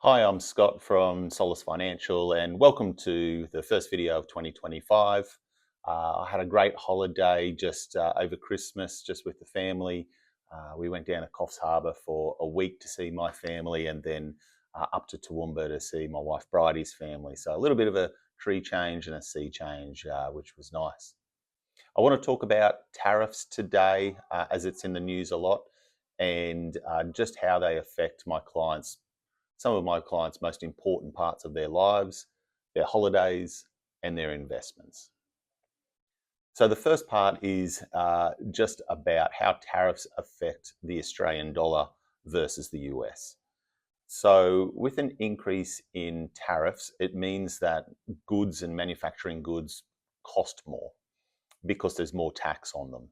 Hi, I'm Scott from Solace Financial, and welcome to the first video of 2025. I had a great holiday just over Christmas, just with the family. We went down to Coffs Harbour for a week to see my family, and then up to Toowoomba to see my wife Bridie's family. So a little bit of a tree change and a sea change, which was nice. I want to talk about tariffs today, as it's in the news a lot, and just how they affect my clients, some of my clients' most important parts of their lives, their holidays, and their investments. So the first part is just about how tariffs affect the Australian dollar versus the US. So with an increase in tariffs, it means that goods and manufacturing goods cost more because there's more tax on them.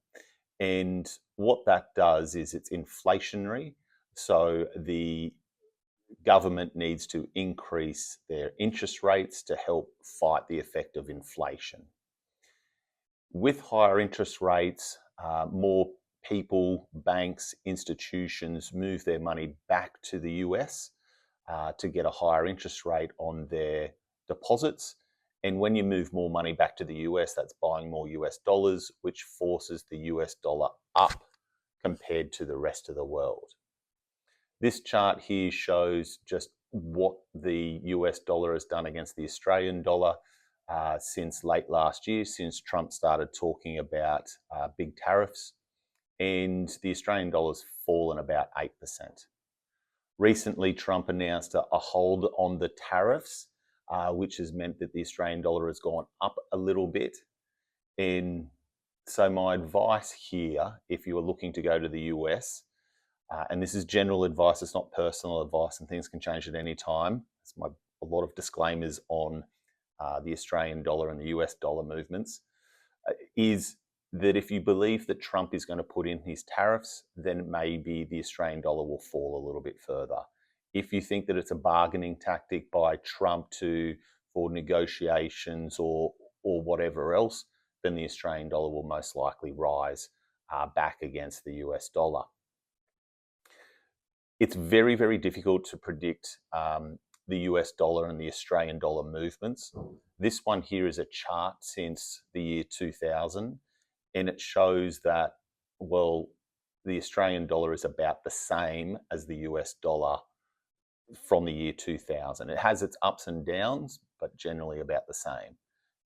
And what that does is it's inflationary. So the government needs to increase their interest rates to help fight the effect of inflation. With higher interest rates, more people, banks, institutions move their money back to the US to get a higher interest rate on their deposits. And when you move more money back to the US, that's buying more US dollars, which forces the US dollar up compared to the rest of the world. This chart here shows just what the US dollar has done against the Australian dollar since late last year, since Trump started talking about big tariffs, and the Australian dollar's fallen about 8%. Recently, Trump announced a hold on the tariffs, which has meant that the Australian dollar has gone up a little bit. And so my advice here, if you are looking to go to the US, and this is general advice, it's not personal advice, and things can change at any time. It's a lot of disclaimers on the Australian dollar and the US dollar movements, is that if you believe that Trump is going to put in his tariffs, then maybe the Australian dollar will fall a little bit further. If you think that it's a bargaining tactic by Trump for negotiations or whatever else, then the Australian dollar will most likely rise back against the US dollar. It's very, very difficult to predict the US dollar and the Australian dollar movements. This one here is a chart since the year 2000, and it shows that, well, the Australian dollar is about the same as the US dollar from the year 2000. It has its ups and downs, but generally about the same.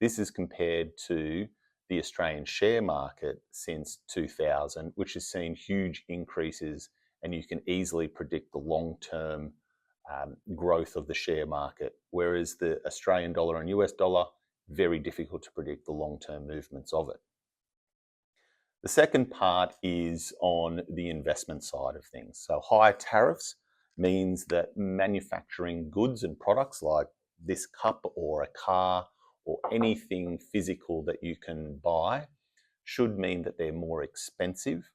This is compared to the Australian share market since 2000, which has seen huge increases, and you can easily predict the long-term growth of the share market, whereas the Australian dollar and US dollar, very difficult to predict the long-term movements of it. The second part is on the investment side of things. So higher tariffs means that manufacturing goods and products like this cup or a car or anything physical that you can buy should mean that they're more expensive.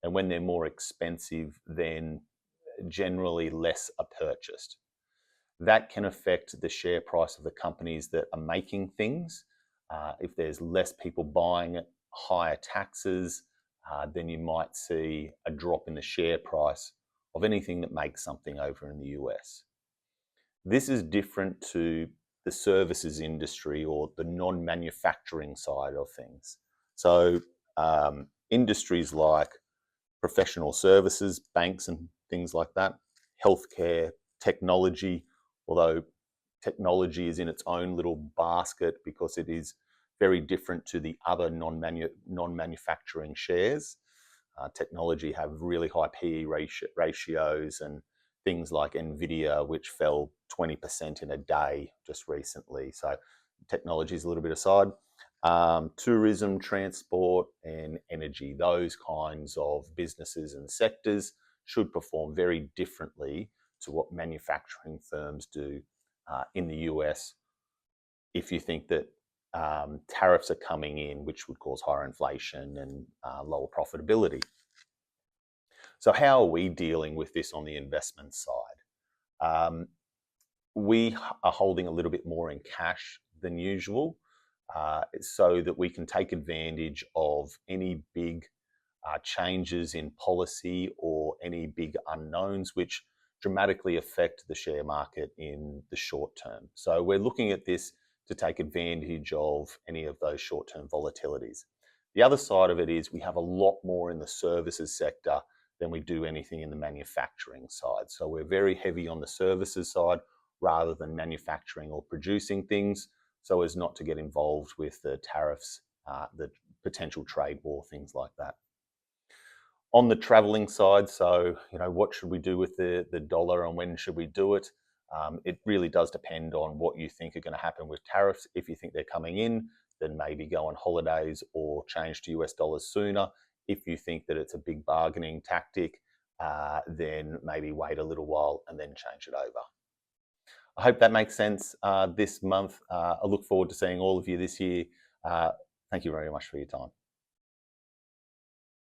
And when they're more expensive, then generally less are purchased. That can affect the share price of the companies that are making things. If there's less people buying it, higher taxes, then you might see a drop in the share price of anything that makes something over in the US. This is different to the services industry or the non-manufacturing side of things. So industries like professional services, banks and things like that, healthcare, technology, although technology is in its own little basket because it is very different to the other non-manufacturing shares. Technology have really high PE ratios, and things like Nvidia, which fell 20% in a day just recently. So technology is a little bit aside. Tourism, transport, and energy, those kinds of businesses and sectors should perform very differently to what manufacturing firms do in the US if you think that tariffs are coming in, which would cause higher inflation and lower profitability. So how are we dealing with this on the investment side? We are holding a little bit more in cash than usual, so that we can take advantage of any big changes in policy or any big unknowns, which dramatically affect the share market in the short term. So we're looking at this to take advantage of any of those short-term volatilities. The other side of it is we have a lot more in the services sector than we do anything in the manufacturing side. So we're very heavy on the services side rather than manufacturing or producing things, so as not to get involved with the tariffs, the potential trade war, things like that. On the traveling side, so what should we do with the dollar and when should we do it? It really does depend on what you think are going to happen with tariffs. If you think they're coming in, then maybe go on holidays or change to US dollars sooner. If you think that it's a big bargaining tactic, then maybe wait a little while and then change it over. I hope that makes sense this month. I look forward to seeing all of you this year. Thank you very much for your time.